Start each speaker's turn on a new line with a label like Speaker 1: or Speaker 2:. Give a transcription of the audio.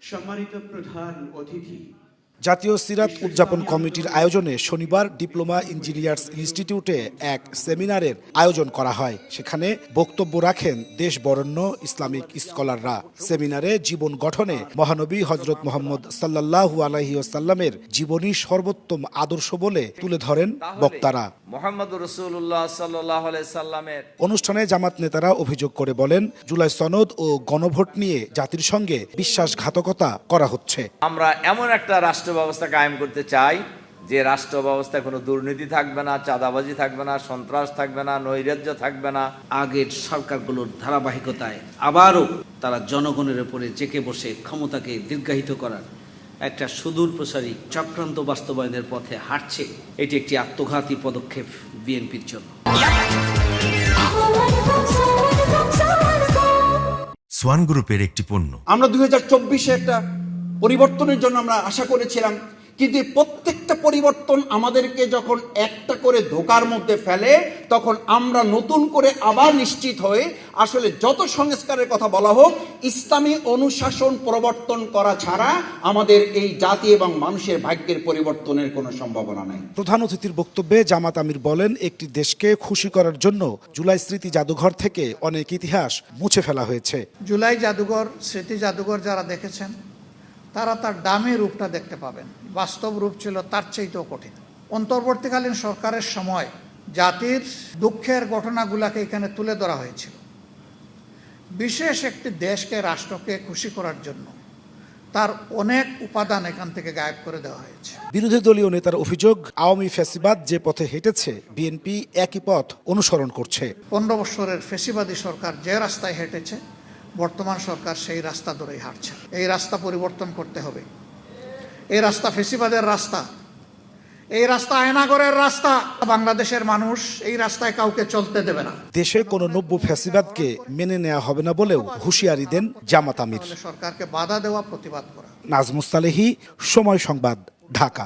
Speaker 1: সম্মানিত প্রধান অতিথি,
Speaker 2: জাতীয় সিরাত উদযাপন কমিটির আয়োজনে শনিবার ডিপ্লোমা ইঞ্জিনিয়ার্স ইনস্টিটিউটে এক সেমিনারের আয়োজন করা হয়। সেখানে বক্তব্য রাখেন দেশ বরেণ্য ইসলামিক স্কলাররা। সেমিনারে জীবন গঠনে মহানবী হযরত মুহাম্মদ সাল্লাল্লাহু আলাইহি ওয়াসাল্লামের জীবনী সর্বোত্তম আদর্শ বলে তুলে ধরেন বক্তারা।
Speaker 3: মুহাম্মদুর রাসূলুল্লাহ সাল্লাল্লাহু আলাইহি সাল্লামের
Speaker 2: অনুষ্ঠানে জামাত নেতারা অভিযোগ করে বলেন, জুলাই সনদ ও গণভোট নিয়ে জাতির সঙ্গে বিশ্বাসঘাতকতা করা হচ্ছে।
Speaker 3: আমরা এমন একটা রাষ্ট্র ব্যবস্থা কায়েম করতে চাই যে রাষ্ট্র ব্যবস্থায় কোনো দুর্নীতি থাকবে না, চাঁদাবাজি থাকবে না, সন্ত্রাস থাকবে না, নৈরাজ্য থাকবে না।
Speaker 4: আগের সরকারগুলোর ধারাবাহিকতায় আবারও তারা জনগণের উপরে জেঁকে বসে ক্ষমতাকে দীর্ঘায়িত করার একটা সুদূর প্রসারী চক্রান্ত বাস্তবায়নের পথে হাঁটছে। এটি একটি আত্মঘাতী পদক্ষেপ বিএনপির জন্য।
Speaker 5: সোয়ান গ্রুপের একটি পণ্য।
Speaker 6: আমরা 2024-এ একটা পরিবর্তনের জন্য আমরা আশা করেছিলাম, কিন্তু প্রত্যেকটা পরিবর্তন আমাদেরকে যখন একটা করে ধোঁকার মধ্যে ফেলে, তখন আমরা নতুন করে আবার নিশ্চিত হয়ে আসলে যত সংস্কারের কথা বলা হোক, ইসলামী অনুশাসন প্রবর্তন করা ছাড়া আমাদের এই জাতি এবং মানুষের ভাগ্যের পরিবর্তনের কোনো সম্ভাবনা নাই।
Speaker 2: প্রধান অতিথির বক্তব্যে জামাত আমির বলেন, একটি দেশকে খুশি করার জন্য জুলাই স্মৃতি জাদুঘর থেকে অনেক ইতিহাস মুছে ফেলা হয়েছে।
Speaker 7: জুলাই জাদুঘর, স্মৃতি জাদুঘর যারা দেখেছেন তারা তার দামি রূপটা দেখতে পাবেন। বাস্তব রূপ ছিল তার চাইতেও কঠিন। অন্তর্বর্তীকালীন সরকারের সময় জাতির দুঃখের ঘটনাগুলোকে এখানে তুলে ধরা হয়েছিল। বিশেষ একটি দেশকে, রাষ্ট্রকে খুশি করার জন্য তার অনেক উপাদান এখান থেকে গায়েব করে দেওয়া হয়েছে।
Speaker 2: বিরোধী দলীয় নেতার অভিযোগ, আওয়ামী ফ্যাসিবাদ যে পথে হেঁটেছে বিএনপি একই পথ অনুসরণ করছে।
Speaker 7: 15 বছরের ফ্যাসিবাদী সরকার যে রাস্তায় হেঁটেছে, বর্তমান সরকার সেই রাস্তা ধরেই হাঁটছে। এই রাস্তা পরিবর্তন করতে হবে। এই রাস্তা ফ্যাসিবাদের রাস্তা, এই রাস্তা আয়নাগরের রাস্তা। বাংলাদেশের মানুষ এই রাস্তায় কাউকে চলতে দেবে না।
Speaker 2: দেশে কোনো নব্য ফ্যাসিবাদকে মেনে নেওয়া হবে না বলেও হুঁশিয়ারি দেন জামাত আমির।
Speaker 7: সরকারকে বাধা দেওয়া, প্রতিবাদ করা।
Speaker 2: নাজমুস সালেহী, সময় সংবাদ, ঢাকা।